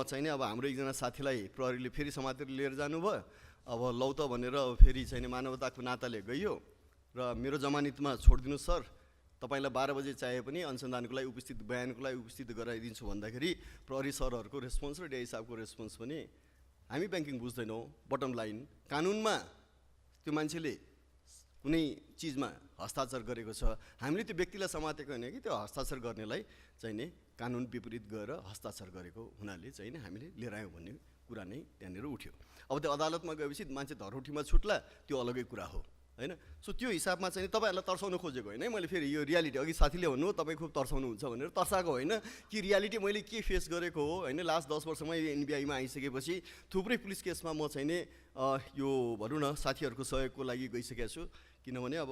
चाहिँ नि अब हाम्रो एकजना साथीलाई प्रहरीले फेरि समातेर लिएर जानुभयो। अब लौ त भनेर फेरि चाहिँ नि मानवताको नाताले गइयो र मेरो जमानतमा छोडिदिनु सर, तपाईलाई 12 बजे चाहे पनि अनुसन्धानको लागि उपस्थित बयानको लागि उपस्थित गराइदिन्छु भन्दाखेरि प्रहरी सरहरूको रेस्पोन्स र डिआई साहबको रेस्पोन्स पनि हामी ब्याङ्किङ बुझ्दैनौँ। बटम लाइन कानुनमा त्यो मान्छेले कुनै चिजमा हस्ताक्षर गरेको छ, हामीले त्यो व्यक्तिलाई समातेको होइन कि त्यो हस्ताक्षर गर्नेलाई चाहिँ नि कानुन विपरीत गएर हस्ताक्षर गरेको हुनाले चाहिँ नि हामीले लिएर आयौँ भन्ने कुरा नै त्यहाँनिर उठ्यो। अब त्यो अदालतमा गएपछि मान्छे धरोटीमा छुट्ला, त्यो अलगै कुरा हो हैन। सो त्यो हिसाबमा चाहिँ तपाईँहरूलाई तर्साउन खोजेको होइन है मैले। फेरि यो रियालिटी अघि साथीले भन्नु तपाईँ खुब तर्साउनुहुन्छ भनेर तर्साएको होइन कि रियालिटी मैले के फेस गरेको हो होइन। लास्ट 10 वर्षमा एनबिआईमा आइसकेपछि थुप्रै पुलिस केसमा म चाहिँ नि यो भनौँ न साथीहरूको सहयोगको लागि गइसकेको छु। किनभने अब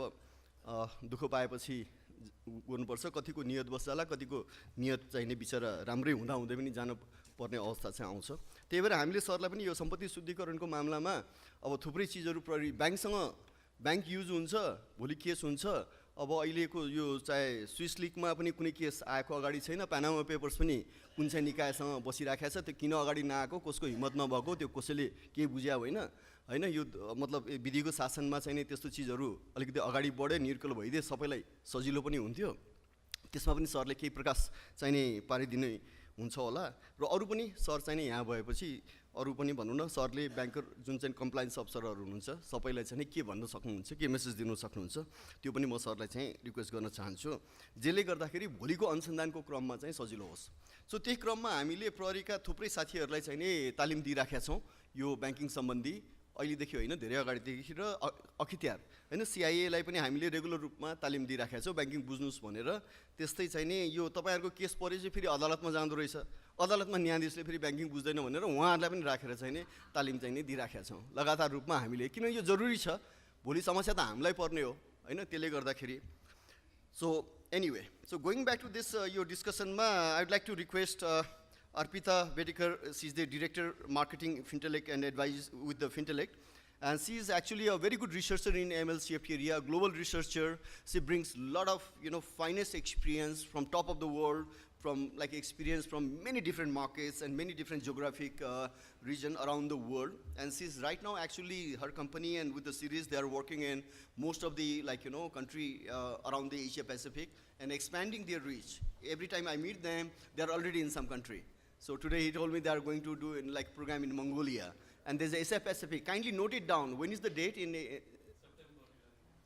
दुःख पाएपछि गर्नुपर्छ, कतिको नियत बस्छ होला, कतिको नियत चाहिँ नि बिचरा राम्रै हुँदा हुँदै पनि जानु पर्ने अवस्था चाहिँ आउँछ। त्यही भएर हामीले सरलाई पनि यो सम्पत्ति शुद्धिकरणको मामलामा अब थुप्रै चिजहरू प्रहरी ब्याङ्क युज हुन्छ, भोलि केस हुन्छ। अब अहिलेको यो चाहे स्विस लिगमा पनि कुनै केस आएको अगाडि छैन, पानामा पेपर्स पनि कुन चाहिँ निकायसँग बसिराखेको छ, त्यो किन अगाडि नआएको, कसको हिम्मत नभएको, त्यो कसैले केही बुझ्या होइन यो मतलब विधिको शासनमा चाहिँ नि त्यस्तो चिजहरू अलिकति अगाडि बढ्यो, निर्कल भइदिए सबैलाई सजिलो पनि हुन्थ्यो। त्यसमा पनि सरले केही प्रकाश चाहिँ नि पारिदिने हुन्छ होला। र अरू पनि सर चाहिँ नि यहाँ भएपछि अरू पनि भनौँ न सरले ब्याङ्कर जुन चाहिँ कम्प्लायन्स अफसरहरू हुनुहुन्छ सबैलाई चाहिँ के भन्न सक्नुहुन्छ, के मेसेज दिनु सक्नुहुन्छ, त्यो पनि म सरलाई चाहिँ रिक्वेस्ट गर्न चाहन्छु, जसले गर्दाखेरि भोलिको अनुसन्धानको क्रममा चाहिँ सजिलो होस्। सो त्यही क्रममा हामीले प्रहरीका थुप्रै साथीहरूलाई चाहिँ नि तालिम दिइराखेका छौँ यो ब्याङ्किङ सम्बन्धी अहिलेदेखि होइन, धेरै अगाडिदेखि र अखितियार होइन। सिआइएलाई पनि हामीले रेगुलर रूपमा तालिम दिइराखेका छौँ ब्याङ्किङ बुझ्नुहोस् भनेर। त्यस्तै चाहिँ नि यो तपाईँहरूको केस परेपछि फेरि अदालतमा जाँदो रहेछ, अदालतमा न्यायाधीशले फेरि ब्याङ्किङ बुझ्दैन भनेर उहाँहरूलाई पनि राखेर चाहिँ नि तालिम चाहिँ नि दिइराखेका छौँ लगातार रूपमा हामीले, किन यो जरुरी छ, भोलि समस्या त हामीलाई पर्ने हो होइन। त्यसले गर्दाखेरि so anyway, so going back to this यो डिस्कसनमा I would like to request Arpita Bedekar, she is the Director Marketing Fintelekt and advises with the Fintelekt. And she is actually a very good researcher in ML CFT area, global researcher. She brings a lot of finest experience from top of the world, from like experience from many different markets and many different geographic region around the world. And she's right now actually her company and with the series they are working in most of the country around the Asia Pacific and expanding their reach. Every time I meet them, they are already in some country. So today he told me they are going to do in program in Mongolia. And there's Asia Pacific. Kindly note it down. When is the date? In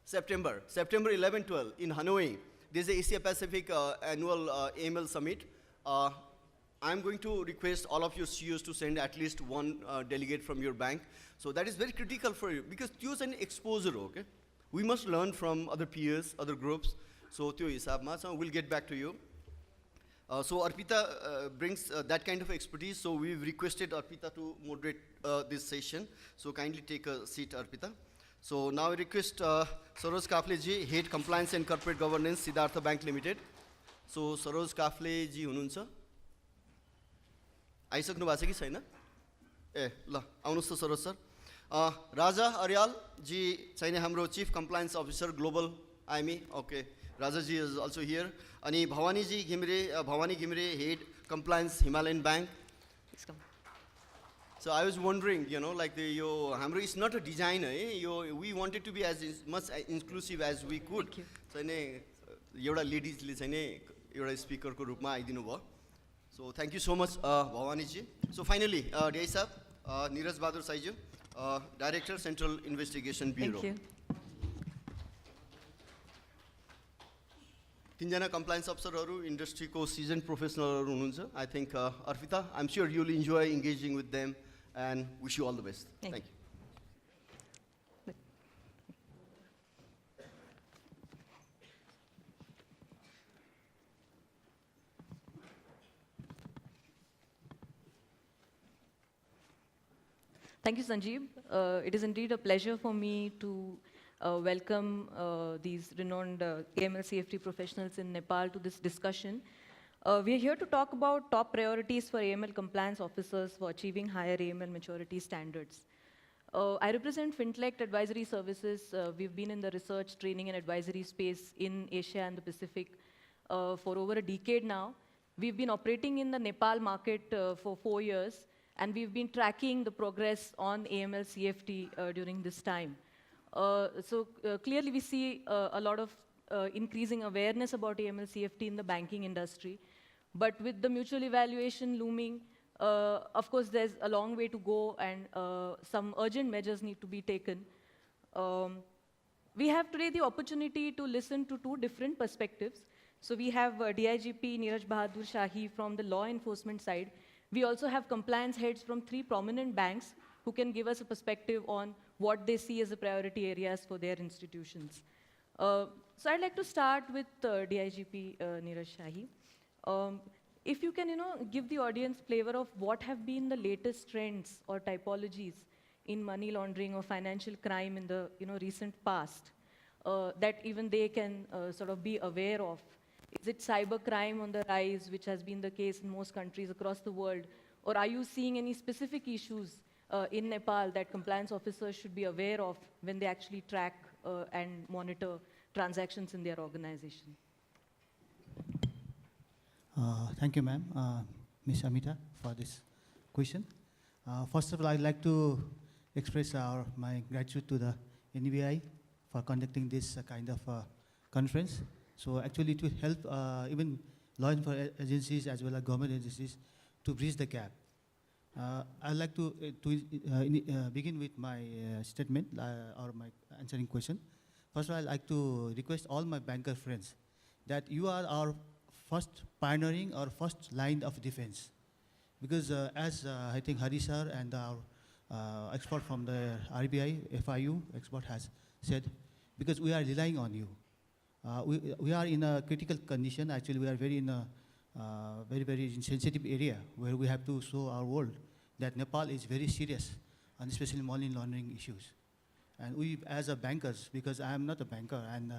September 11, 12 in Hanoi. There's a Asia Pacific annual AML summit. I'm going to request all of your CEOs to send at least one delegate from your bank. So that is very critical for you because it's an exposure, okay? We must learn from other peers, other groups. So we'll get back to you. So Arpita brings that kind of expertise, so we've requested Arpita to moderate this session. So kindly take a seat, Arpita. So now I request Saroj Kafle ji, Head Compliance and Corporate Governance, Siddhartha Bank Limited. So Saroj Kafle ji hununcha. आइसक्नु भएको छ कि छैन? ए ल आउनुस् त Saroj sir. राजा Aryal ji चाहिँ हाम्रो Chief Compliance Officer Global IME. Okay. Raja ji is also here. Ani Bhawani ji Ghimire, Bhawani Ghimire, Head Compliance Himalayan Bank. Please come. So I was wondering, Hamro is not a designer. We wanted to be as much inclusive as we could. So एउटा लेडिजले चाहिँ नि एउटा स्पिकरको रूपमा आइदिनु भयो. So thank you so much, Bhawani ji. So finally, DI sahab, Niraj Bahadur Saiju, Director Central Investigation Bureau. Thank you. तीनजना compliance officerहरू industryको seasoned professionalहरू हुनुहुन्छ. I think Arpita, I'm sure you'll enjoy engaging with them and wish you all the best. Thank you. Thank you, Sanjeev. It is indeed a pleasure for me to welcome these renowned AML CFT professionals in Nepal to this discussion. We are here to talk about top priorities for AML compliance officers for achieving higher AML maturity standards. I represent Fintelekt Advisory Services. We've been in the research, training, and advisory space in Asia and the Pacific for over a decade now. We've been operating in the Nepal market for 4 years, and we've been tracking the progress on AML CFT during this time. Clearly we see a lot of increasing awareness about AML CFT in the banking industry. But with the mutual evaluation looming, of course, there's a long way to go, and some urgent measures need to be taken. We have today the opportunity to listen to two different perspectives. So we have DIGP Niraj Bahadur Shahi from the law enforcement side. We also have compliance heads from 3 prominent banks who can give us a perspective on what they see as the priority areas for their institutions. So I'd like to start with DIGP Niraj Shahi. If you can, give the audience flavor of what have been the latest trends or typologies in money laundering or financial crime in the recent past that even they can sort of be aware of. Is it cyber crime on the rise, which has been the case in most countries across the world? Or are you seeing any specific issues in Nepal that compliance officers should be aware of when they actually track and monitor transactions in their organization? Thank you, ma'am, Ms. Amita, for this question. First of all, I'd like to express my gratitude to the NBI for conducting this kind of conference. So actually, it will help even law enforcement agencies as well as government agencies to bridge the gap. I'd like to begin with my statement or my answering question. First of all, I'd like to request all my banker friends that you are our first pioneering or first line of defense. Because as I think Hari sir and our expert from the RBI, FIU expert has said, because we are relying on you. We are in a critical condition. Actually, we are in a very sensitive area where we have to show our world that Nepal is very serious, and especially money laundering issues. And we, as a bankers, because I am not a banker and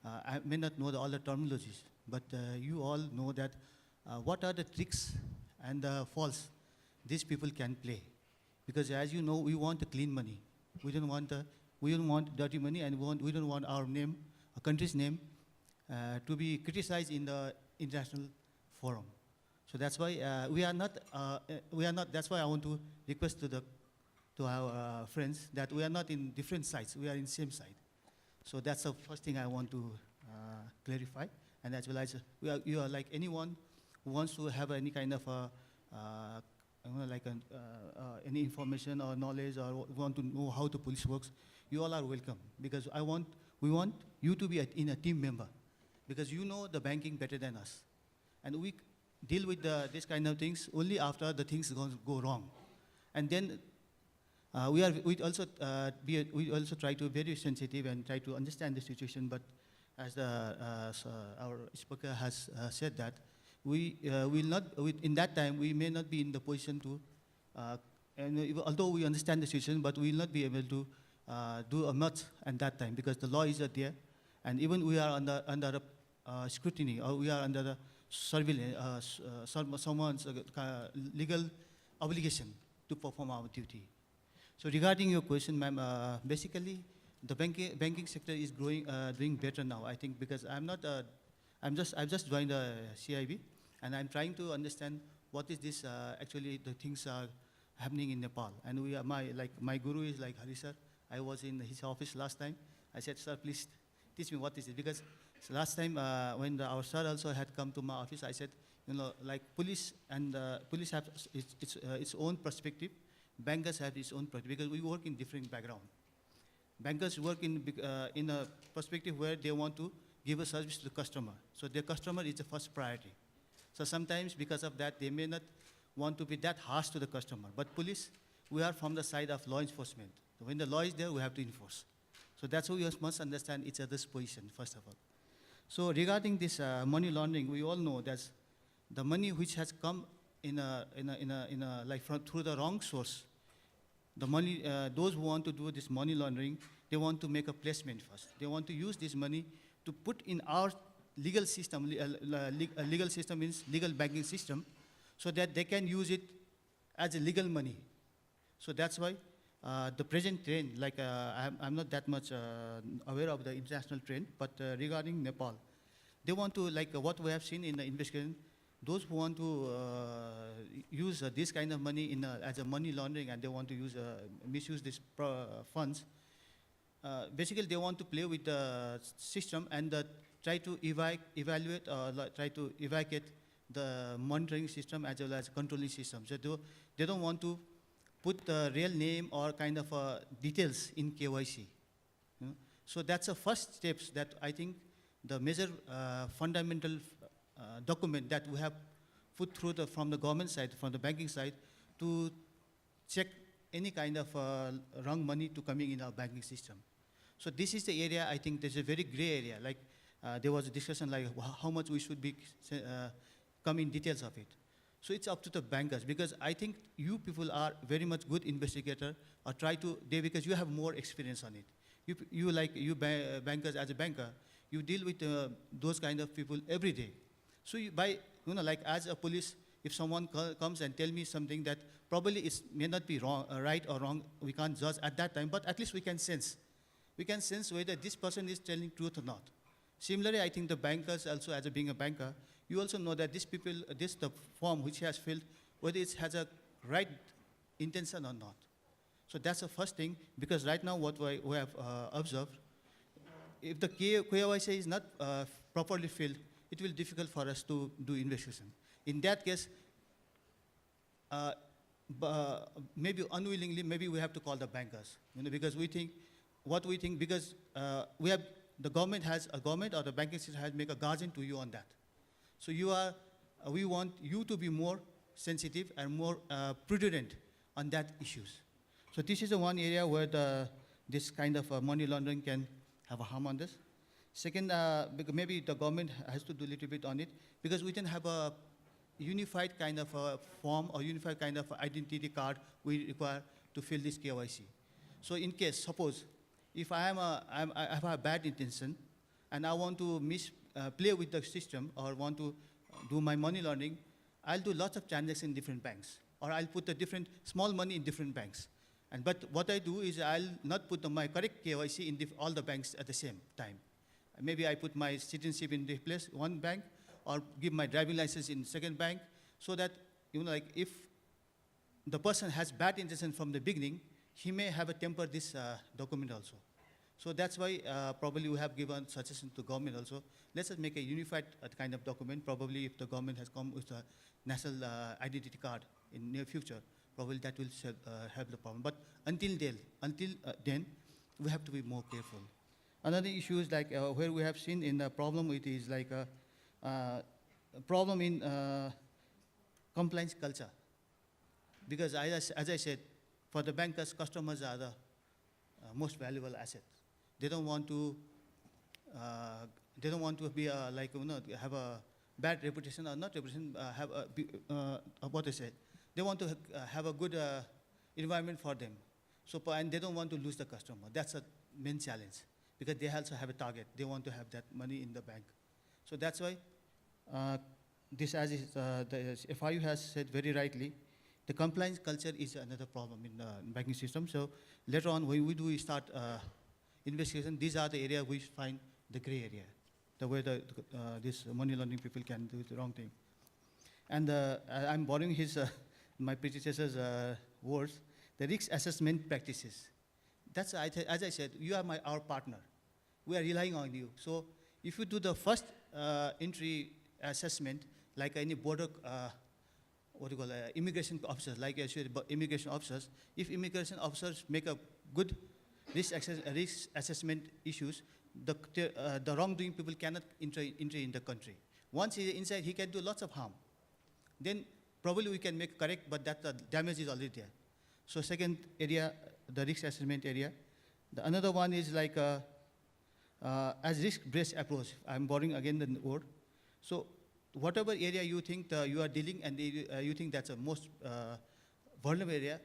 I may not know all the terminologies, but you all know that what are the tricks and the faults these people can play. Because as you know, we want clean money. We don't want dirty money, and we don't want our name, a country's name, to be criticized in the international forum. So that's why we are not. That's why I want to request to our friends that we are not in different sides. We are in same side. So that's the first thing I want to clarify. And as well as you are like anyone who wants to have any kind of any information or knowledge or want to know how the police works, you all are welcome. Because we want you to be in a team member, because you know the banking better than us, and we deal with this kind of things only after the things go wrong, and then we also try to be very sensitive and try to understand the situation. But as our speaker has said that we will not, in that time, we may not be in the position to, and although we understand the situation, but we will not be able to do much at that time, because the law is there, and even we are under scrutiny, or we are under the surveillance, someone's legal obligation to perform our duty. So regarding your question, ma'am, basically the banking sector is doing better now, I think, because I've just joined the CIB, and I'm trying to understand what is this actually the things are happening in Nepal. And we are my guru is like Hari sir. I was in his office last time. I said, sir, please teach me what is it, because last time when our sir also had come to my office, I said, like police have its own perspective. Bankers have its own perspective, because we work in different background. Bankers work in a perspective where they want to give a service to the customer. So their customer is the first priority. So sometimes because of that, they may not want to be that harsh to the customer. But police, we are from the side of law enforcement. So when the law is there, we have to enforce. So that's why we must understand each other's position, first of all. So regarding this money laundering, we all know that the money which has come through the wrong source, the money, those who want to do this money laundering, they want to make a placement first. They want to use this money to put in our legal system. Legal system means legal banking system, so that they can use it as a legal money. So that's why the present trend, I'm not that much aware of the international trend, but regarding Nepal, they want to, what we have seen in the investigation, those who want to use this kind of money as a money laundering, and they want to misuse these funds, basically they want to play with the system and try to evaluate or try to evacuate the monitoring system as well as controlling system. So they don't want to put the real name or kind of details in KYC. You know? So that's the first steps that I think the major fundamental document that we have put through from the government side, from the banking side, to check any kind of wrong money to coming in our banking system. So this is the area I think there's a very gray area. Like there was a discussion like how much we should be come in details of it. So it's up to the bankers, because I think you people are very much good investigator, or try to, because you have more experience on it. You bankers, as a banker, you deal with those kind of people every day. So like as a police, if someone comes and tell me something that probably may not be wrong, right or wrong, we can't judge at that time, but at least we can sense. We can sense whether this person is telling truth or not. Similarly, I think the bankers also, as being a banker, you also know that these people, the form which he has filled, whether it has a right intention or not. So that's the first thing, because right now what we have observed, if the KYC is not properly filled, it will be difficult for us to do investigation. In that case, maybe unwillingly, maybe we have to call the bankers, because we think, because the government or the banking system has made a guardian to you on that. So we want you to be more sensitive and more prudent on that issues. So this is the one area where this kind of money laundering can have a harm on this. Second, because maybe the government has to do a little bit on it, because we can have a unified kind of a form or unified kind of identity card we require to fill this KYC. So in case, suppose, if I have a bad intention and I want to play with the system or want to do my money laundering, I'll do lots of transactions in different banks, or I'll put the different small money in different banks. But what I do is I'll not put my correct KYC in all the banks at the same time. Maybe I put my citizenship in the place, one bank, or give my driving license in second bank, so that, like if the person has bad intention from the beginning, he may have a temper this document also. So that's why probably we have given suggestion to government also. Let's just make a unified kind of document. Probably if the government has come with a national identity card in near future, probably that will help the problem. But until then, we have to be more careful. Another issue is like where we have seen in the problem, it is like a problem in compliance culture. Because as I said, for the bankers, customers are the most valuable asset. They don't want to be have a bad reputation or not reputation. What I said, they want to have a good environment for them. So and they don't want to lose the customer. That's a main challenge, because they also have a target. They want to have that money in the bank. So that's why this, as the FIU has said very rightly, the compliance culture is another problem in the banking system. So later on, when we do start investigation, these are the areas we find the gray area, the way this money laundering people can do the wrong thing. And I'm borrowing my predecessor's words, the risk assessment practices. That's, as I said, you are our partner. We are relying on you. So if you do the first entry assessment, like any border, immigration officers, like I said, immigration officers, if immigration officers make a good risk assessment issues, the wrongdoing people cannot enter in the country. Once he is inside, he can do lots of harm. Then probably we can make correct, but that the damage is already there. So second area, the risk assessment area. Another one is like as risk-based approach. I'm borrowing again the word. So whatever area you think you are dealing and you think that's the most vulnerable area,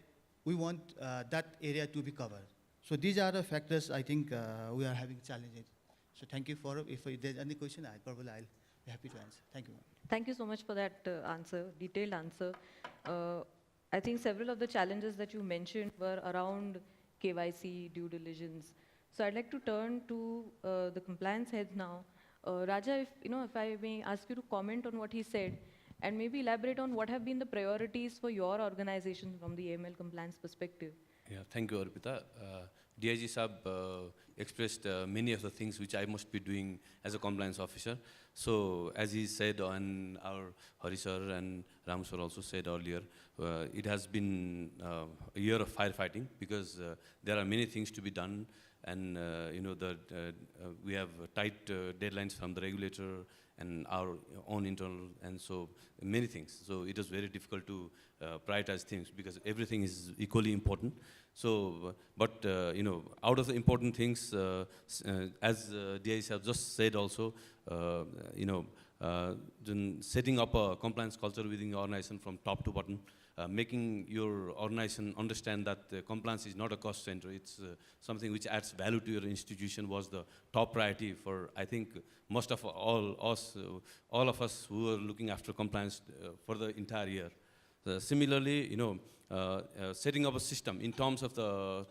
we want that area to be covered. So these are the factors I think we are having challenges. So thank you if there's any question, I'll be happy to answer. Thank you. Thank you so much for that answer, detailed answer. I think several of the challenges that you mentioned were around KYC, due diligence. So I'd like to turn to the compliance heads now. Raja, if I may ask you to comment on what he said, And maybe elaborate on what have been the priorities for your organization from the AML compliance perspective. Yeah, thank you, Arpita. DIG Sab expressed many of the things which I must be doing as a compliance officer. So, as he said, and our Hari sir and Ram sir also said earlier, it has been a year of firefighting because there are many things to be done, and you know we have tight deadlines from the regulator and our own internal, and so many things. So it was very difficult to prioritize things because everything is equally important. So, but you know, out of the important things, as DIS have just said also, you know, setting up a compliance culture within the organization from top to bottom, making your organization understand that compliance is not a cost center, it's something which adds value to your institution was the top priority for, I think, most of all of us who are looking after compliance for the entire year. Similarly, you know, setting up a system in terms of the,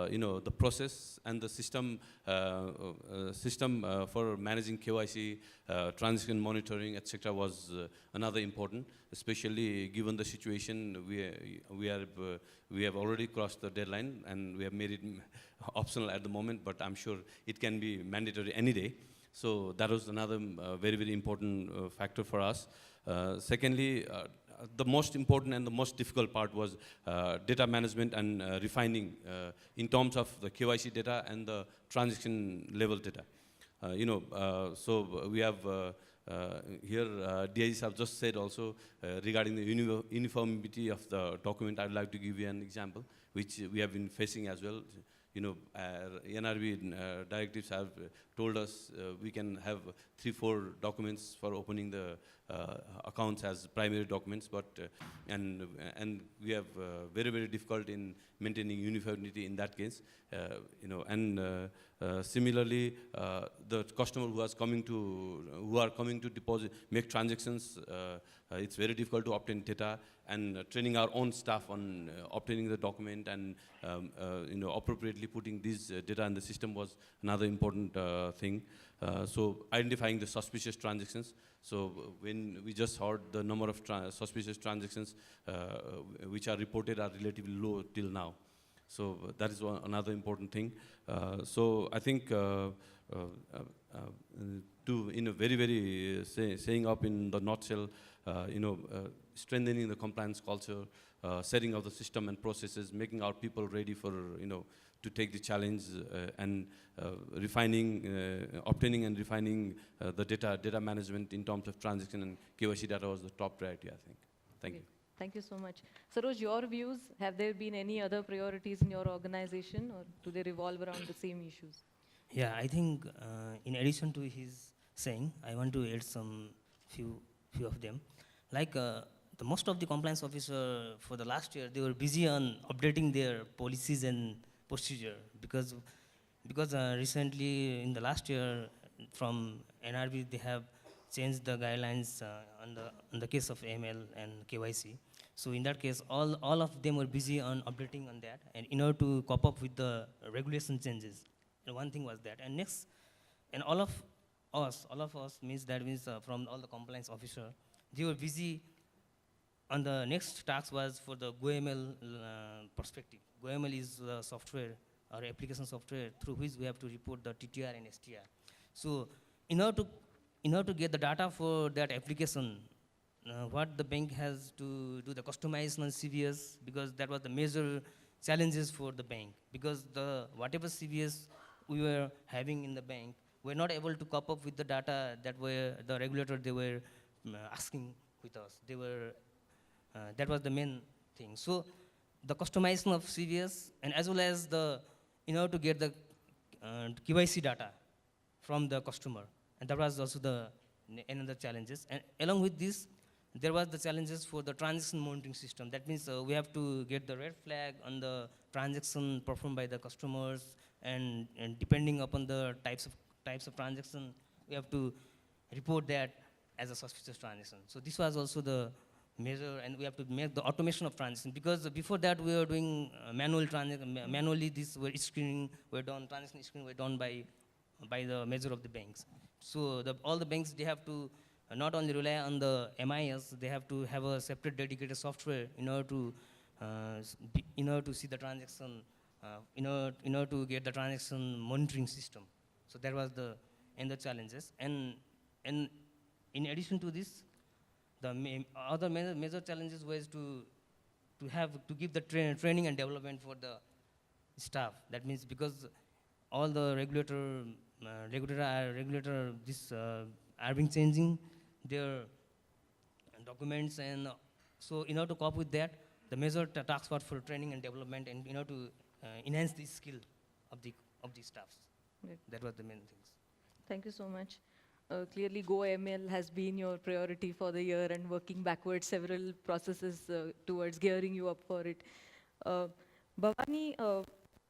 you know, the process and the system, for managing KYC, transaction monitoring, etc., was another important. Especially given the situation, we have already crossed the deadline and we have made it optional at the moment. But I'm sure it can be mandatory any day. So that was another very, very important factor for us. Secondly, the most important and the most difficult part was data management and refining in terms of the KYC data and the transaction level data. You know, so we have here, DIGs have just said also regarding the uniformity of the document. I'd like to give you an example, which we have been facing as well. You know, NRB directives have told us we can have 3-4 documents for opening the accounts as primary documents, but and we have very, very difficult in maintaining uniformity in that case. You know, and similarly, the customer who are coming to deposit, make transactions, it's very difficult to obtain data, and training our own staff on obtaining the document and you know, appropriately putting this data in the system was another important thing. So identifying the suspicious transactions. So when we just heard the number of suspicious transactions which are reported are relatively low till now. So that is another important thing. So I think to in a very, very saying up in the nutshell, you know, strengthening the compliance culture, setting up the system and processes, making our people ready for, you know, to take the challenge, and refining, obtaining and refining the data management in terms of transaction and KYC data was the top priority, I think. Thank you. Thank you so much. Saroj, your views, have there been any other priorities in your organization, or do they revolve around the same issues? Yeah, I think in addition to his saying, I want to add some few of them. Like the most of the compliance officer for the last year, they were busy on updating their policies and procedure because recently in the last year from NRB they have changed the guidelines on the case of AML and KYC. So in that case, all of them were busy on updating on that, and in order to cope up with the regulation changes. And one thing was that, and next, and all of us means from all the compliance officer, they were busy on the next task was for the GoML perspective. GoML is the software or application software through which we have to report the TTR and STR. So in order to get the data for that application, what the bank has to do the customization on CVS, because that was the major challenges for the bank, because whatever CVS we were having in the bank, we're not able to cope up with the data that were the regulator they were asking with us. They were that was the main thing. So the customization of CVS, and as well as in order to get the KYC data from the customer, and that was also another challenges. And along with this, there was the challenges for the transaction monitoring system. That means we have to get the red flag on the transaction performed by the customers, and depending upon the types of transaction, we have to report that as a suspicious transaction. So this was also the measure, and we have to make the automation of transaction, because before that we were doing manually. This screening were done, transaction screening were done by the measure of the banks. So all the banks, they have to not only rely on the MIS, they have to have a separate dedicated software in order to see the transaction, in order to get the transaction monitoring system. So that was the challenges. And in addition to this, the other major challenges was to give the training and development for the staff. That means because all the regulator are being changing their documents, and so in order to cope with that, the major task force for training and development, and in order to enhance the skill of the staffs. Right. That was the main things. Thank you so much. Clearly, GoML has been your priority for the year, and working backwards several processes towards gearing you up for it. Bhawani, I'd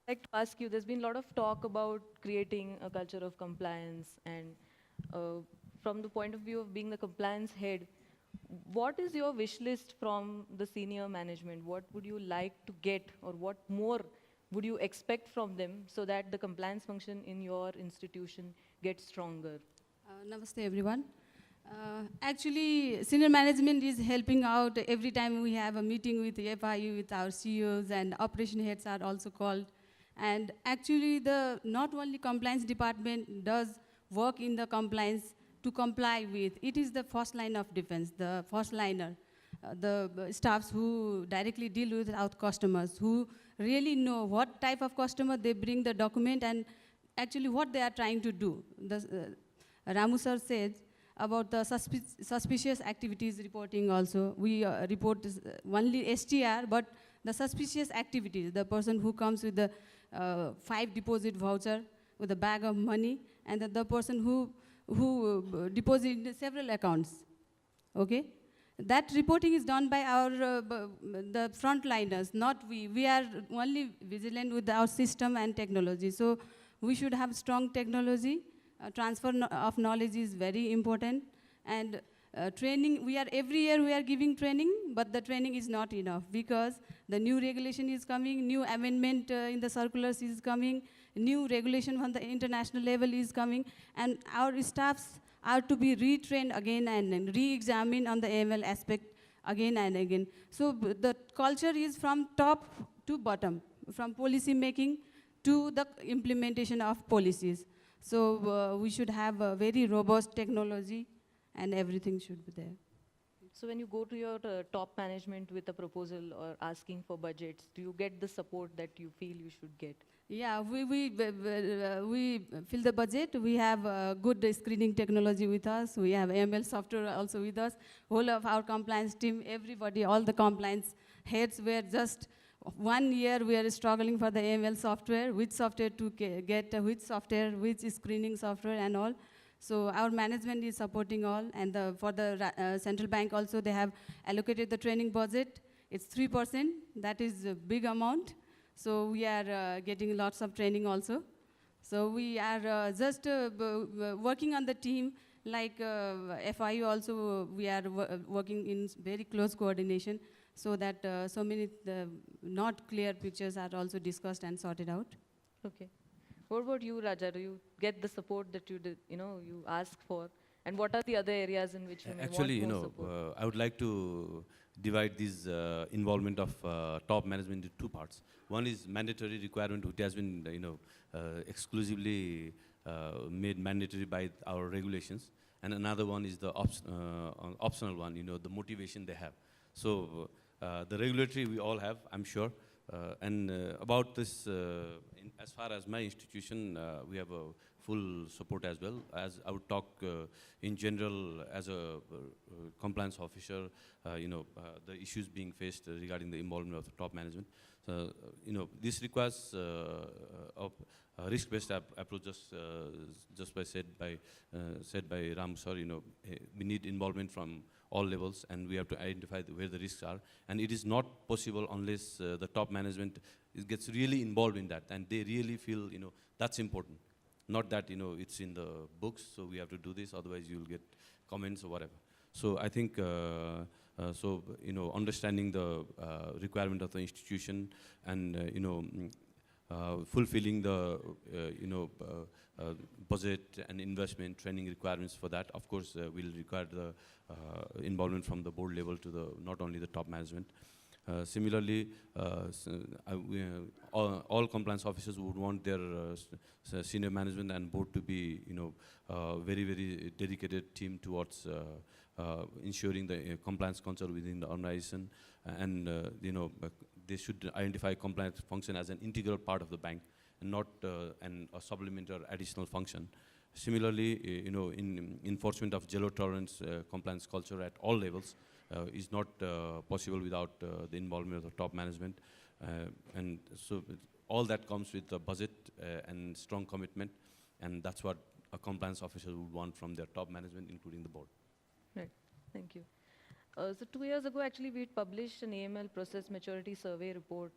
like to ask you, there's been a lot of talk about creating a culture of compliance, and from the point of view of being the compliance head, what is your wish list from the senior management? What would you like to get, or what more would you expect from them so that the compliance function in your institution gets stronger? Namaste everyone. Actually, senior management is helping out every time we have a meeting with the FIU, with our CEOs, and operation heads are also called. And actually, not only compliance department does work in the compliance to comply with. It is the first line of defense, the first liner, the staffs who directly deal with our customers, who really know what type of customer they bring the document and actually what they are trying to do. Ramu sir says about the suspicious activities reporting also. We report only STR, but the suspicious activities, the person who comes with the 5 deposit voucher with a bag of money, and the person who deposit in several accounts, okay? That reporting is done by our the frontliners, not we. We are only vigilant with our system and technology. So we should have strong technology. Transfer of knowledge is very important. And training, every year we are giving training, but the training is not enough because the new regulation is coming, new amendment in the circulars is coming, new regulation on the international level is coming, and our staffs are to be retrained again and re-examined on the AML aspect again and again. So the culture is from top to bottom, from policy making to the implementation of policies. So we should have a very robust technology and everything should be there. So when you go to your top management with a proposal or asking for budgets, do you get the support that you feel you should get? Yeah, we fill the budget. We have good screening technology with us. We have AML software also with us. Whole of our compliance team, everybody, all the compliance heads were just 1 year we are struggling for the AML software, which software to get, which software, which screening software and all. So our management is supporting all, and for the central bank also they have allocated the training budget. It's 3%, that is a big amount. So we are getting lots of training also. So we are just working on the team, like FIU also we are working in very close coordination so that so many not clear pictures are also discussed and sorted out. Okay. What about you, Raja? Do you get the support that you ask for? And what are the other areas in which you may Actually, want more support? I would like to divide this involvement of top management into 2 parts. One is mandatory requirement, which has been, exclusively made mandatory by our regulations. And another one is the optional one, the motivation they have. So the regulatory we all have, I'm sure. And about this, as far as my institution, we have a full support as well. As I would talk in general as a compliance officer, the issues being faced regarding the involvement of the top management. This requires a risk-based approach, just said by Ram sir. We need involvement from all levels, and we have to identify where the risks are. And it is not possible unless the top management gets really involved in that, and they really feel, that's important. Not that, it's in the books, so we have to do this, otherwise you'll get comments or whatever. So I think, understanding the requirement of the institution and, fulfilling the budget and investment training requirements for that. Of course, we'll require the involvement from the board level to the not only the top management. Similarly, all compliance officers would want their senior management and board to be, very, very dedicated team towards ensuring the compliance culture within the organization, and they should identify compliance function as an integral part of the bank and not a supplementary or additional function. Similarly, in enforcement of zero tolerance compliance culture at all levels is not possible without the involvement of the top management. And so all that comes with the budget and strong commitment, and that's what a compliance officer would want from their top management, including the board. Right, thank you. So 2 years ago, actually, we published an AML process maturity survey report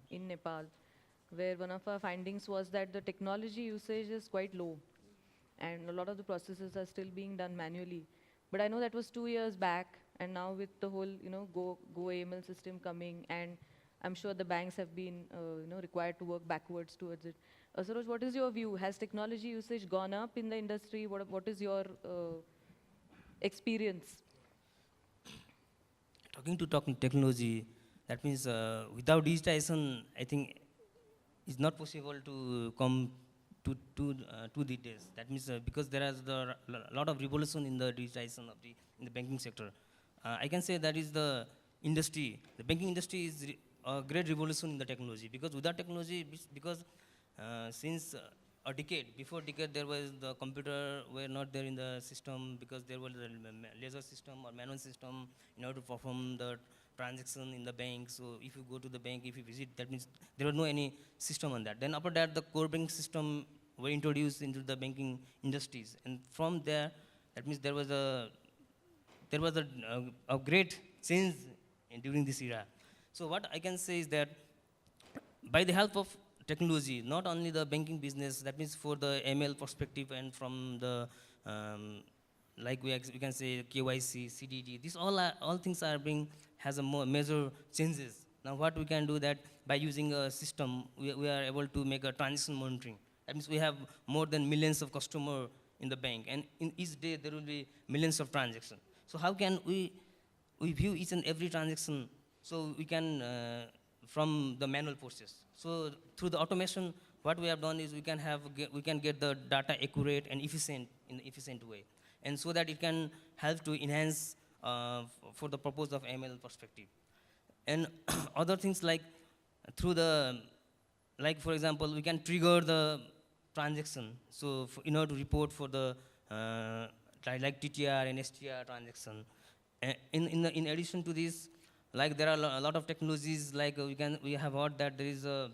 in Nepal, where one of our findings was that the technology usage is quite low, and a lot of the processes are still being done manually. But I know that was 2 years back, and now with the whole, Go AML system coming, and I'm sure the banks have been, required to work backwards towards it. Saroj, what is your view? Has technology usage gone up in the industry? What is your experience? Talking technology, that means without digitization, I think it's not possible to come to the days. That means because there is a lot of revolution in the digitization of in the banking sector. I can say that is the industry. The banking industry is a great revolution in the technology, because without technology, since a before decade, there was the computer were not there in the system, because there was a laser system or manual system in order to perform the transaction in the bank. So if you go to the bank, if you visit, that means there was no any system on that. Then after that, the core banking system were introduced into the banking industries, and from there, that means there was a great change during this era. So what I can say is that by the help of technology, not only the banking business, that means for the ML perspective and from the, like we can say KYC, CDD, these all things are has a major changes. Now what we can do that by using a system, we are able to make a transaction monitoring. That means we have more than millions of customers in the bank, and in each day there will be millions of transactions. So how can we view each and every transaction, so we can, from the manual process. So through the automation, what we have done is we can get the data accurate and efficient in an efficient way, and so that it can help to enhance for the purpose of ML perspective. And other things like through the, like for example, we can trigger the transaction. So in order to report for the like TTR and STR transaction. In addition to this, like there are a lot of technologies, like we have heard that there is a,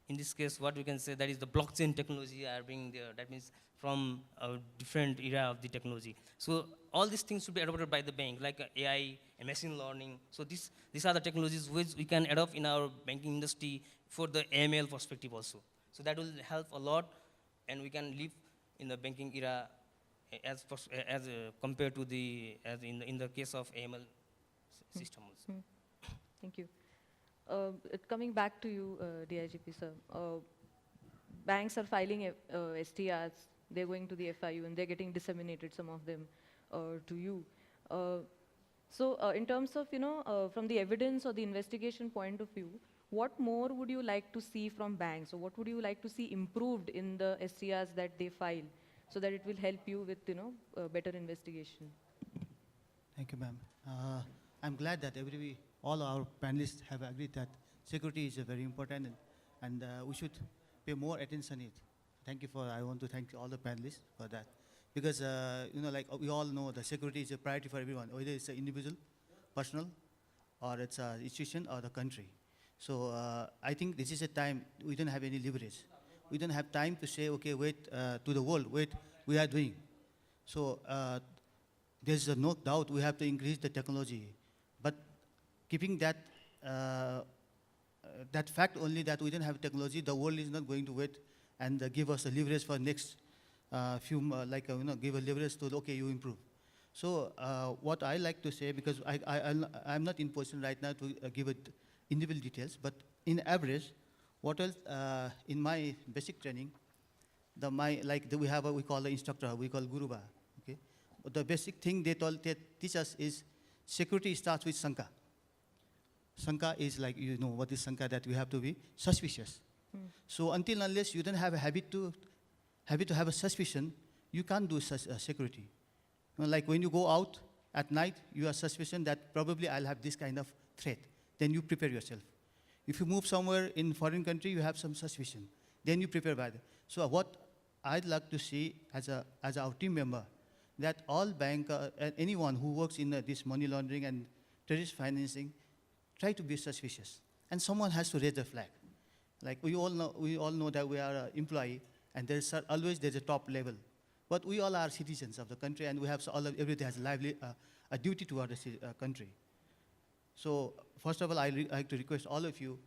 in this case, what we can say, that is the blockchain technology are being there. That means from a different era of the technology. So all these things should be adopted by the bank, like AI and machine learning. So these are the technologies which we can adopt in our banking industry for the AML perspective also. So that will help a lot, and we can live in the banking era as compared to in the case of AML system also. Thank you. Coming back to you, DIGP sir, banks are filing STRs, they're going to the FIU, and they're getting disseminated, some of them, to you. So in terms of, from the evidence or the investigation point of view, what more would you like to see from banks, or what would you like to see improved in the STRs that they file, so that it will help you with, better investigation? Thank you, ma'am. I'm glad that all our panelists have agreed that security is very important, and we should pay more attention to it. I want to thank all the panelists for that. Because, like we all know, the security is a priority for everyone, whether it's an individual, personal, or it's an institution or the country. So I think this is a time we don't have any leverage. We don't have time to say, okay, wait, to the world, wait, we are doing. So there's no doubt we have to increase the technology. But keeping that, that fact only that we don't have technology, the world is not going to wait and give us a leverage for next give a leverage to, okay, you improve. So what I like to say, because I'm not in position right now to give it individual details, but in average, what else, in my basic training, we call the instructor, we call Guruba, okay? But the basic thing they teach us is security starts with Sanka. Sanka is like, you know what is Sanka, that we have to be suspicious. So until unless you don't have a habit to have a suspicion, you can't do security. You know, like when you go out at night, you are suspicion that probably I'll have this kind of threat. Then you prepare yourself. If you move somewhere in foreign country, you have some suspicion. Then you prepare by that. So what I'd like to see as our team member, that all banker, anyone who works in this money laundering and terrorist financing, try to be suspicious. And someone has to raise the flag. Like we all know that we are an employee, and there's a top level. But we all are citizens of the country, and we have everybody has a duty toward the country. So first of all, I like to request all of you,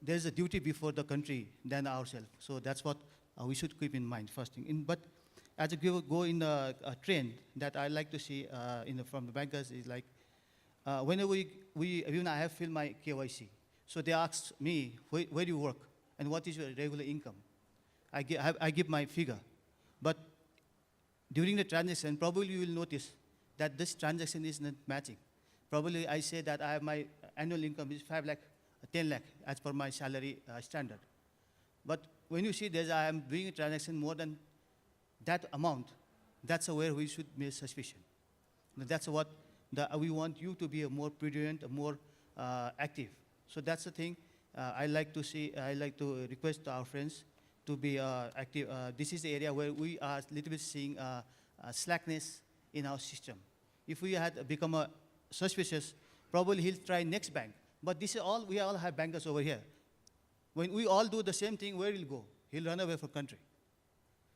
there's a duty before the country than ourselves. So that's what we should keep in mind first thing. But as a go in a trend that I like to see from the bankers is like, whenever even I have filled my KYC. So they ask me, where do you work? And what is your regular income? I give my figure. But during the transaction, probably you will notice that this transaction is not matching. Probably I say that I have my annual income is 5 lakh, 10 lakh as per my salary standard. But when you see that I am doing a transaction more than that amount, that's where we should make suspicion. That's what we want you to be a more prudent, more active. So that's the thing I like to see. I like to request our friends to be active. This is the area where we are a little bit seeing slackness in our system. If we had become suspicious, probably he'll try next bank. But this is all, we all have bankers over here. When we all do the same thing, where he'll go? He'll run away from country.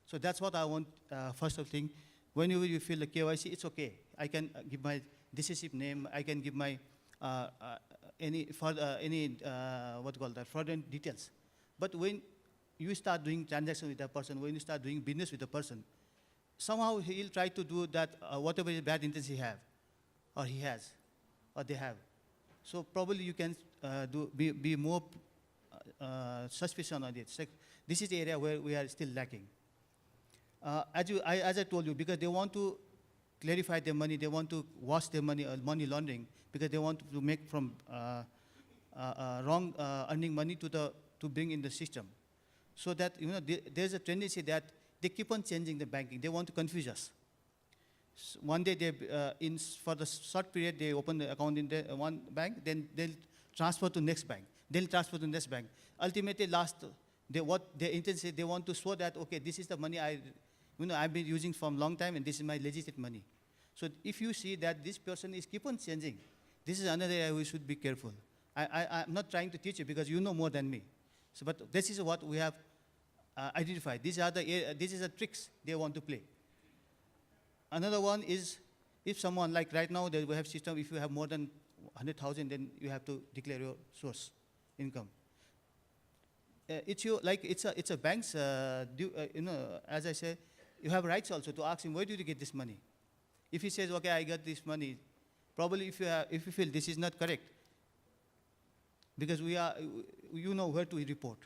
So that's what I want, first of thing. Whenever you feel the KYC, it's okay. I can give my decisive name. I can give my fraudulent details. But when you start doing transaction with a person, when you start doing business with a person, somehow he'll try to do that, whatever bad intentions he have, or he has, or they have. So probably you can be more suspicious on it. So this is the area where we are still lacking. As I told you, because they want to clarify their money, they want to wash their money, money laundering, because they want to make from wrong earning money to bring in the system. So that there's a tendency that they keep on changing the banking. They want to confuse us. So one day, for the short period, they open the account in one bank, then they'll transfer to next bank. They'll transfer to next bank. Ultimately, what their intention is, they want to show that, okay, this is the money I've been using for a long time, and this is my legitimate money. So if you see that this person is keep on changing, this is another area we should be careful. I'm not trying to teach you because you know more than me. So, but this is what we have identified. These are the tricks they want to play. Another one is, if someone, like right now, we have system, if you have more than 100,000, then you have to declare your source income. It's a bank's, as I say, you have rights also to ask him, where did you get this money? If he says, okay, I got this money, probably if you feel this is not correct, because you know where to report.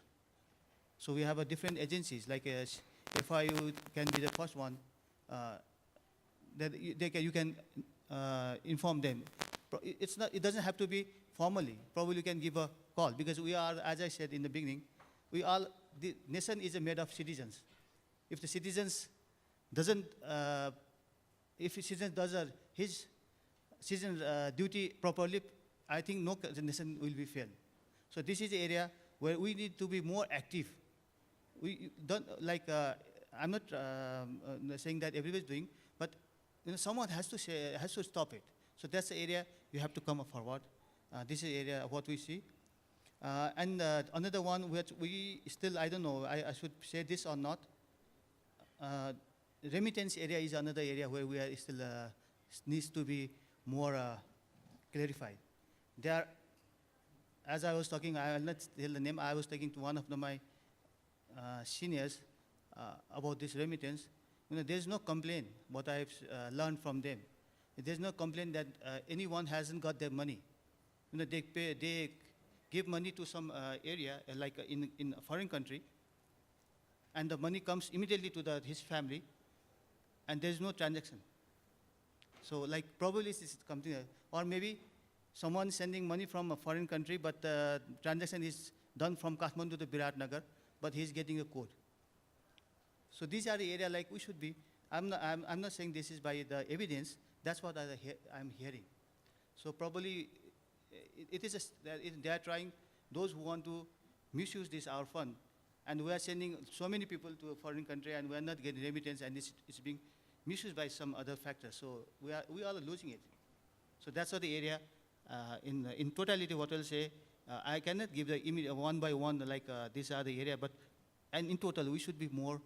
So we have different agencies, like FIU can be the first one, that you can inform them. It doesn't have to be formally. Probably you can give a call, because we are, as I said in the beginning, the nation is made of citizens. If the citizens doesn't, if a citizen does his citizen duty properly, I think no nation will be failed. So this is the area where we need to be more active. We don't I'm not saying that everybody's doing, but someone has to stop it. So that's the area you have to come forward. This is the area of what we see. And another one which we still, I don't know, I should say this or not. Remittance area is another area where we are still needs to be more clarified. There, as I was talking, I will not tell the name. I was talking to one of my seniors about this remittance. There's no complaint. What I've learned from them, there's no complaint that anyone hasn't got their money. They give money to some area, like in a foreign country, and the money comes immediately to his family, and there's no transaction. So like probably this is something, or maybe someone sending money from a foreign country, but the transaction is done from Kathmandu to Viratnagar, but he's getting a code. So these are the area like we should be. I'm not saying this is by the evidence. That's what I'm hearing. So probably they are trying, those who want to misuse our fund, and we are sending so many people to a foreign country, and we are not getting remittance, and it's being misused by some other factors. So we all are losing it. So that's what the area, in totality, what I'll say, I cannot give the immediate one by one, like these are the area, and in total, we should be more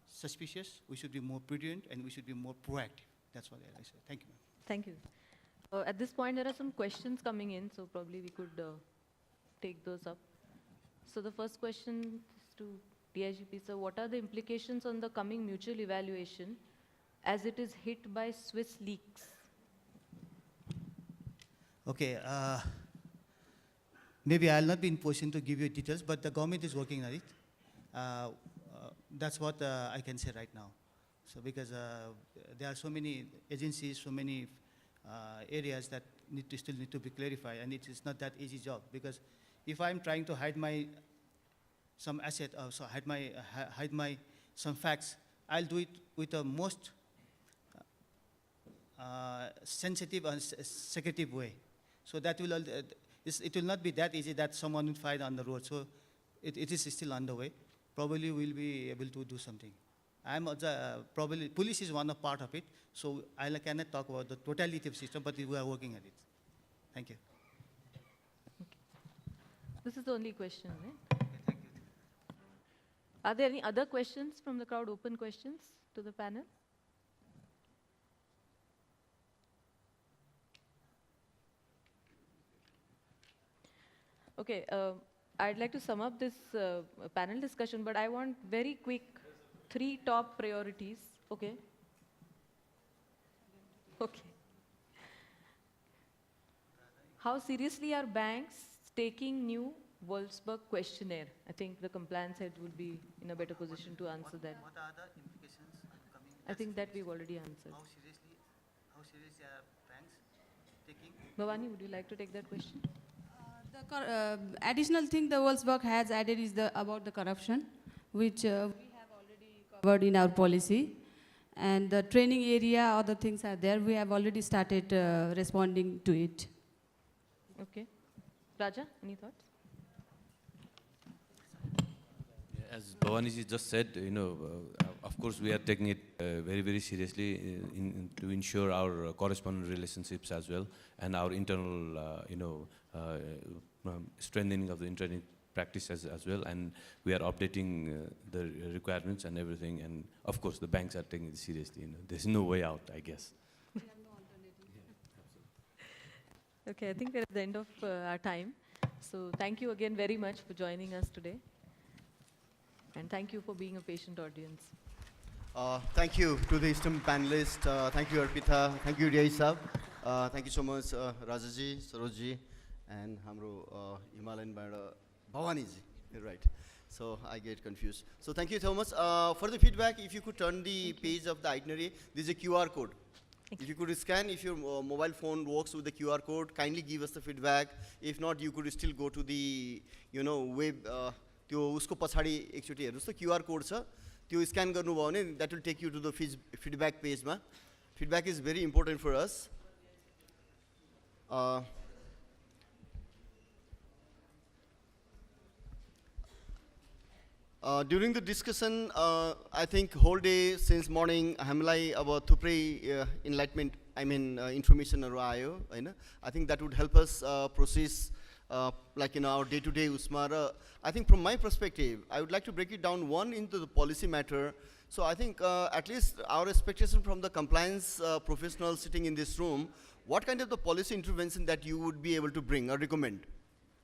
suspicious, we should be more prudent, and we should be more proactive. That's what I say. Thank you, ma'am. Thank you. At this point, there are some questions coming in, so probably we could take those up. So the first question is to DIGP, sir. What are the implications on the coming mutual evaluation as it is hit by Swiss leaks? Okay, maybe I'll not be in position to give you details, but the government is working on it. That's what I can say right now. So because there are so many agencies, so many areas that still need to be clarified, and it is not that easy job, because if I'm trying to hide some asset, so hide some facts, I'll do it with the most sensitive and secretive way. So that will it will not be that easy that someone will find on the road. So it is still underway. Probably we'll be able to do something. Probably police is one part of it, so I cannot talk about the totality of system, but we are working at it. Thank you. Okay. This is the only question, right? Okay, thank you. Are there any other questions from the crowd, open questions to the panel? Okay, I'd like to sum up this panel discussion, but I want very quick 3 top priorities. Okay. Okay. How seriously are banks taking new Wolfsburg questionnaire? I think the compliance head would be in a better position to answer that. What are the implications coming? I think that we've already answered. How seriously are banks taking? Bhawani, would you like to take that question? The additional thing the Wolfsburg has added is about the corruption, which we have already covered in our policy. And the training area, other things are there. We have already started responding to it. Okay. Raja, any thoughts? As Bhawani just said, of course we are taking it very, very seriously to ensure our correspondent relationships as well, and our internal, strengthening of the internal practices as well, and we are updating the requirements and everything, and of course the banks are taking it seriously. There's no way out, I guess. We have no alternative. Okay, I think we're at the end of our time. So thank you again very much for joining us today. And thank you for being a patient audience. Thank you to the esteemed panelists. Thank you, Arpita. Thank you, Niraj sir. Thank you so much, Rajaji, Sarojji, and Hamro Himalayan Bhawani ji. Right. So I get confused. So thank you so much. For the feedback, if you could turn the page of the itinerary, this is a QR code. If you could scan, if your mobile phone works with the QR code, kindly give us the feedback. If not, you could still go to the web. त्यो उसको पछाडि एकचोटि हेर्नुस् त QR code छ त्यो scan गर्नुभयो भने that will take you to the feedback page मा. Feedback is very important for us. During the discussion, I think whole day since morning हामीलाई अब थुप्रै enlightenment, informationहरु आयो हैन. I think that would help us process like in our day-to-day usma. I think from my perspective, I would like to break it down one into the policy matter. So I think at least our expectation from the compliance professionals sitting in this room, what kind of the policy intervention that you would be able to bring or recommend?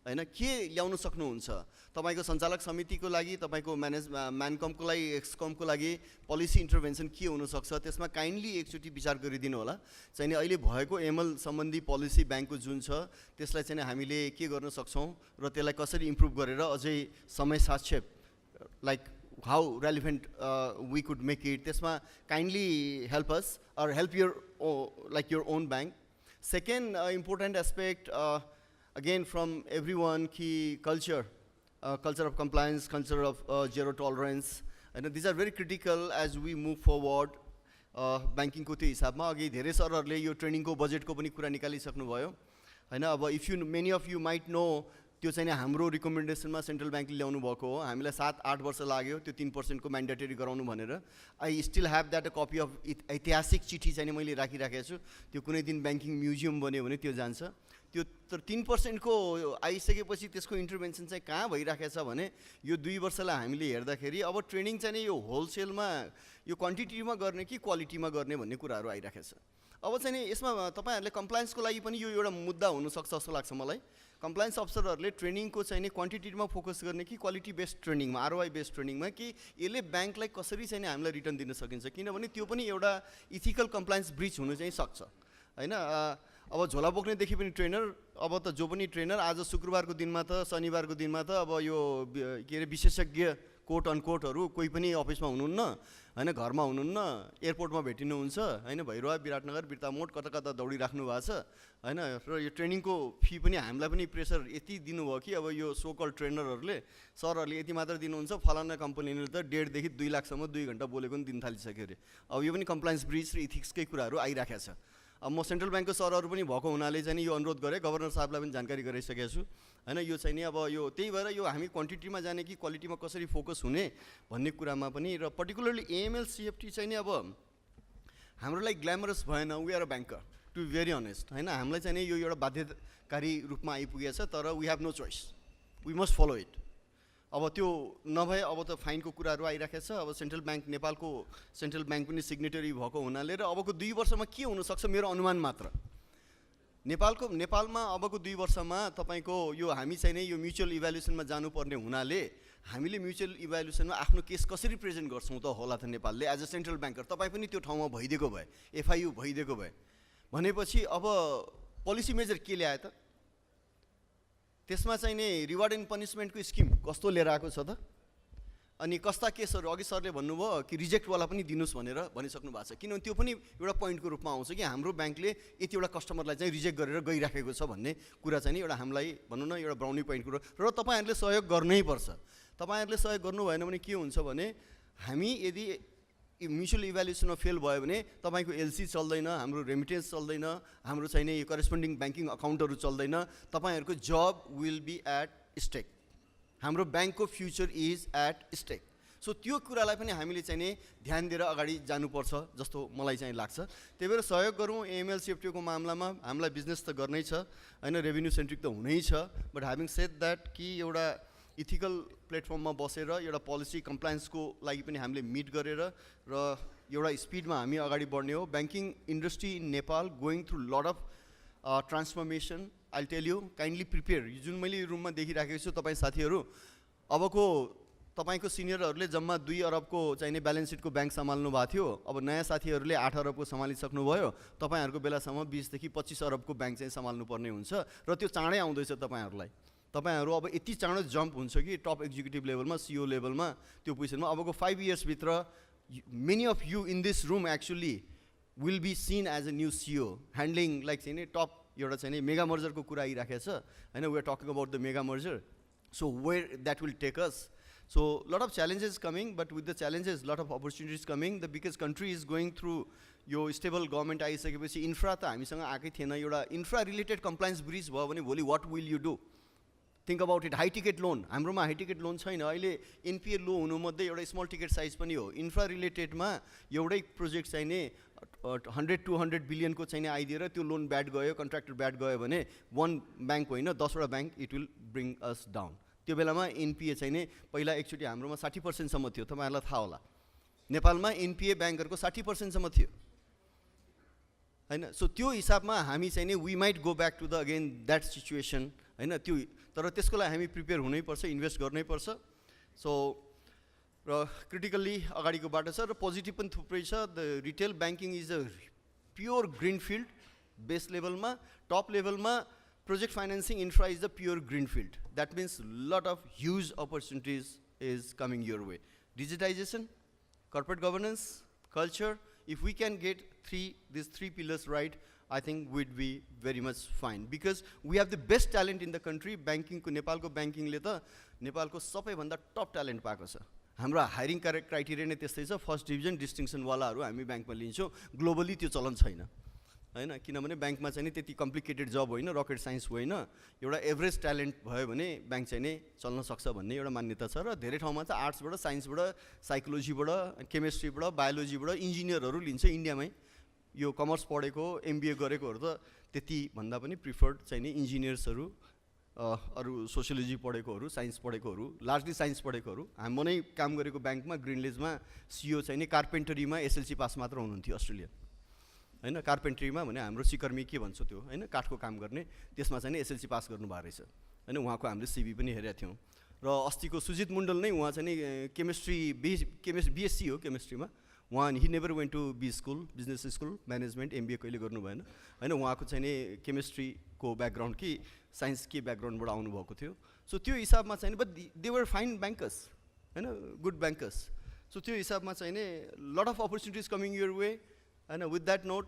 हैन के ल्याउन सक्नुहुन्छ तपाईको सञ्चालक समितिको लागि तपाईको म्यानकमको लागि एक्सकमको लागि पोलिसी इन्टरभेन्सन के हुन सक्छ त्यसमा काइन्डली एकचोटि विचार गरिदिनु होला चाहिँ अहिले भएको एमएल सम्बन्धी पोलिसी ब्याङ्कको जुन छ त्यसलाई चाहिँ हामीले के गर्न सक्छौं र त्यसलाई कसरी इम्प्रुभ गरेर अझै समय सापेक्ष like how relevant we could make it. Tesma kindly help us or help your own bank. Second important aspect again from everyone key culture of compliance, culture of zero tolerance, and these are very critical as we move forward. Banking को त्यो हिसाबमा अघि धेरै सरहरूले यो training को budget को पनि कुरा निकालिसक्नु भयो हैन अब if you many of you might know त्यो चाहिँ हाम्रो रिकमेन्डेसनमा सेन्ट्रल ब्याङ्कले ल्याउनु भएको हो हामीलाई 7-8 वर्ष लाग्यो त्यो 3% को म्यान्डेटरी गराउनु भनेर I still have that a कपी अफ ऐतिहासिक चिठी चाहिँ मैले राखिराखेको छु त्यो कुनै दिन ब्याङ्किङ म्युजियम बन्यो भने त्यो जान्छ त्यो तर 3% को आइसकेपछि त्यसको इन्टरभेन्सन चाहिँ कहाँ भइराखेको छ भने यो 2 वर्षलाई हामीले हेर्दाखेरि अब ट्रेनिङ चाहिँ यो होलसेलमा यो क्वान्टिटीमा गर्ने कि क्वालिटीमा गर्ने भन्ने कुराहरू आइराखेको छ अब चाहिँ यसमा तपाईहरुले कम्प्लायन्सको लागि पनि यो एउटा मुद्दा हुन सक्छ जस्तो लाग्छ मलाई कम्प्लायन्स अफिसरहरूले ट्रेनिङको चाहिँ क्वान्टिटीमा फोकस गर्ने कि क्वालिटी बेस्ड ट्रेनिङमा आरओआई बेस्ड ट्रेनिङमा कि यसले ब्याङ्कलाई कसरी चाहिँ हामीलाई रिटर्न दिन सकिन्छ किनभने त्यो पनि एउटा इथिकल कम्प्लायन्स ब्रिच हुन चाहिँ सक्छ हैन अब झोला बोक्नेदेखि पनि ट्रेनर अब त जो पनि ट्रेनर आज शुक्रबारको दिनमा त शनिबारको दिनमा त अब यो के अरे विशेषज्ञ कोट अनकोटहरू कोही पनि अफिसमा हुनुहुन्न हैन घरमा हुनुहुन्न एयरपोर्टमा भेटिनुहुन्छ हैन भैरवा विराटनगर बिर्तामोड कता कता दौडिराख्नु भएको छ हैन र यो ट्रेनिङको फी पनि हामीलाई पनि प्रेसर यति दिनुभयो कि अब यो सोकल ट्रेनरहरूले सरहरूले यति मात्र दिनुहुन्छ फलाना कम्पनीले त 1.5 देखि 2 लाखसम्म 2 घण्टा बोलेको पनि दिन थालिसक्यो अरे अब यो पनि कम्प्लायन्स ब्रिच र इथिक्सकै कुराहरू आइराखेको छ अब म सेन्ट्रल ब्याङ्कको सरहरू पनि भएको हुनाले चाहिँ यो अनुरोध गरेँ गभर्नर साहबलाई पनि जानकारी गराइसकेको छु हैन यो चाहिँ नि अब यो त्यही भएर यो हामी क्वान्टिटीमा जाने कि क्वालिटीमा कसरी फोकस हुने भन्ने कुरामा पनि र पर्टिकुलरली एएमएल सीएफटी चाहिँ नि अब हाम्रो लागि ग्ल्यामरस भएन we are a banker to be very honest हैन हामीलाई चाहिँ नि यो एउटा बाध्यकारी रूपमा आइपुगेछ तर we have no choice we must follow it अब त्यो नभए अब त फाइनको कुराहरू आइराखेको छ अब सेन्ट्रल ब्याङ्क नेपालको सेन्ट्रल ब्याङ्क पनि सिग्नेटरी भएको हुनाले र अबको 2 वर्षमा के हुन सक्छ मेरो अनुमान मात्र नेपालमा अबको 2 वर्षमा तपाईको यो हामी चाहिँ नि यो म्युचुअल इभ्यालुएसनमा जानुपर्ने हुनाले हामीले म्युचुअल इभ्यालुएसनमा आफ्नो केस कसरी प्रेजेन्ट गर्छौं त होला त नेपालले एज अ सेन्ट्रल ब्याङ्कर तपाई पनि त्यो ठाउँमा भइदिएको भए एफआइयु भइदिएको भए भनेपछि अब पोलिसी मेजर के ल्याए त त्यसमा चाहिँ नि रिवार्ड एन्ड पनिशमेन्टको स्किम कस्तो लिएर आएको छ त अनि कस्ता केसहरू अघि सरले भन्नुभयो कि रिजेक्टवाला पनि दिनुस् भनेर भनिसक्नु भएको छ किनभने त्यो पनि एउटा पोइन्टको रूपमा आउँछ कि हाम्रो ब्याङ्कले यति एउटा कस्टमरलाई चाहिँ रिजेक्ट गरेर गइराखेको छ भन्ने कुरा चाहिँ नि एउटा हामीलाई भनौँ न एउटा ब्राउनी पोइन्टको र तपाईहरुले सहयोग गर्नै पर्छ तपाईहरुले सहयोग गर्नु भएन भने के हुन्छ भने हामी यदि म्युचुअल इभ्यालुएसनमा फेल भयो भने तपाईको एलसी चल्दैन हाम्रो रेमिटेन्स चल्दैन हाम्रो चाहिँ नि करेस्पोन्डिङ ब्याङ्किङ अकाउन्टहरू चल्दैन तपाईहरुको जब विल बी एट स्टेक हाम्रो ब्याङ्कको future is at stake so त्यो कुरालाई पनि हामीले चाहिँ नि ध्यान दिएर अगाडि जानुपर्छ जस्तो मलाई चाहिँ लाग्छ त्यही भएर सहयोग गरौँ एएमएल सेफ्टीको मामलामा हामीलाई बिजनेस त गर्नै छ हैन रेभिन्यू सेन्ट्रिक त हुनै छ बट ह्याभिङ सेड द्याट कि एउटा इथिकल प्लेटफर्ममा बसेर एउटा पोलिसी कम्प्लायन्सको लागि पनि हामीले मिट गरेर र एउटा स्पिडमा हामी अगाडि बढ्ने हो banking industry in Nepal going through lot of transformation I tell you kindly prepare जुन मैले रुममा देखिराखेको छु तपाईँ साथीहरू अबको तपाईको सिनियरहरूले जम्मा 2 अरबको चाहिने ब्यालेन्स सिटको ब्याङ्क सम्हाल्नु भएको थियो अब नयाँ साथीहरूले 8 अरबको सम्हालिसक्नुभयो तपाईहरुको बेलासम्म 20 देखि 25 अरबको ब्याङ्क चाहिँ सम्हाल्नु पर्ने हुन्छ र त्यो चाँडै आउँदैछ तपाईहरुलाई तपाईहरु अब यति चाँडो जम्प हुन्छ कि टप एक्जिक्युटिभ लेभलमा सीईओ लेभलमा त्यो पोजिसनमा अबको 5 इयर्स भित्र many of you in this room actually will be seen as a new CEO handling like चाहिँ नि टप एउटा चाहिँ नि मेगा मर्जरको कुरा आइराखेको छ हैन we are talking about the mega merger so where that will take us so lot of challenges coming but with the challenges lot of opportunities coming the because country is going through यो stable government आइसकेपछि infra त हामीसँग आएकै थिएन एउटा infra related compliance bridge भयो भने भोलि what will you do think about it high ticket loan हाम्रोमा हाई टिकेट लोन छैन अहिले एनपिए लो हुनुमध्ये एउटा स्मल टिकेट साइज पनि हो इन्फ्रा रिलेटेडमा एउटै प्रोजेक्ट चाहिने 100-200 बिलियनको चाहिने आइदिएर त्यो लोन ब्याड गयो कन्ट्र्याक्टर ब्याड गयो भने 1 ब्याङ्क होइन 10वटा bank it will bring us down त्यो बेलामा एनपिए चाहिने पहिला एकचोटि हाम्रोमा 60% सम्म थियो तपाईहरुलाई थाहा होला नेपालमा एनपिए ब्याङ्कहरुको 60% सम्म थियो हैन सो त्यो हिसाबमा हामी चाहिने we might go back to the again that situation हैन त्यो तर त्यसको लागि हामी प्रिपेयर हुनैपर्छ इन्भेस्ट गर्नैपर्छ सो र क्रिटिकल्ली अगाडिको बाटो छ र पोजिटिभ पनि थुप्रै छ the retail banking is a pure green field base लेभलमा टप लेभलमा project financing infra is the pure green field that means lot of huge opportunities is coming your way digitisation corporate governance, culture, if we can get these three pillars right, I think we'd be very much fine. Because we have the best talent in the country, banking, Nepalko banking le ta, Nepalko sabai bhanda top talent paeko cha. Hamro hiring criteria नै त्यस्तै छ first division distinction वालाहरु हामी ब्याङ्कमा लिन्छौँ globally त्यो चलन छैन हैन किनभने ब्याङ्कमा चाहिँ नि त्यति कम्प्लिकेटेड जब होइन रकेट साइन्स होइन एउटा एभरेज ट्यालेन्ट भयो भने ब्याङ्क चाहिँ नै चल्न सक्छ भन्ने एउटा मान्यता छ र धेरै ठाउँमा चाहिँ आर्ट्सबाट साइन्सबाट साइकोलोजीबाट केमिस्ट्रीबाट बायोलोजीबाट इन्जिनियरहरू लिन्छ इन्डियामै यो कमर्स पढेको एमबिए गरेकोहरू त त्यति भन्दा पनि प्रिफर्ड चाहिँ नि इन्जिनियर्सहरू अरू सोसियोलोजी पढेकोहरू साइन्स पढेकोहरू लार्जली साइन्स पढेकोहरू म नै काम गरेको ब्याङ्कमा ग्रिनलेजमा सिओ चाहिँ नि कार्पेन्टरीमा एसएलसी पास मात्र हुनुहुन्थ्यो अस्ट्रेलियन हैन कार्पेन्ट्रीमा भने हाम्रो सिकर्मी के भन्छ त्यो हैन काठको काम गर्ने त्यसमा चाहिँ एसएलसी पास गर्नुभएको रहेछ हैन उहाँको हामीले सिभी पनि हेरेका थियौँ र अस्तिको सुजित मण्डल नै उहाँ चाहिँ केमिस्ट्री बिएससी हो केमिस्ट्रीमा उहाँ he never went to B school business school management MBA कहिले गर्नु भएन हैन उहाँको चाहिँ नि केमिस्ट्रीको ब्याकग्राउन्ड कि साइन्स के ब्याकग्राउन्डबाट आउनुभएको थियो सो त्यो हिसाबमा चाहिँ but they were fine bankers हैन गुड ब्याङ्कर्स सो त्यो हिसाबमा चाहिँ नि lot of opportunities coming your way And with that note,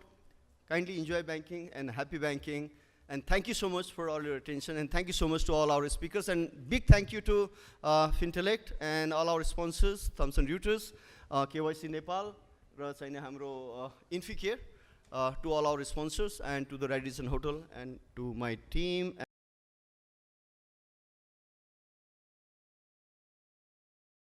kindly enjoy banking and happy banking. And thank you so much for all your attention. And thank you so much to all our speakers. And big thank you to Fintelekt and all our sponsors, Thomson Reuters, KYC Nepal, Inficare, to all our sponsors and to the Radisson Hotel and to my team.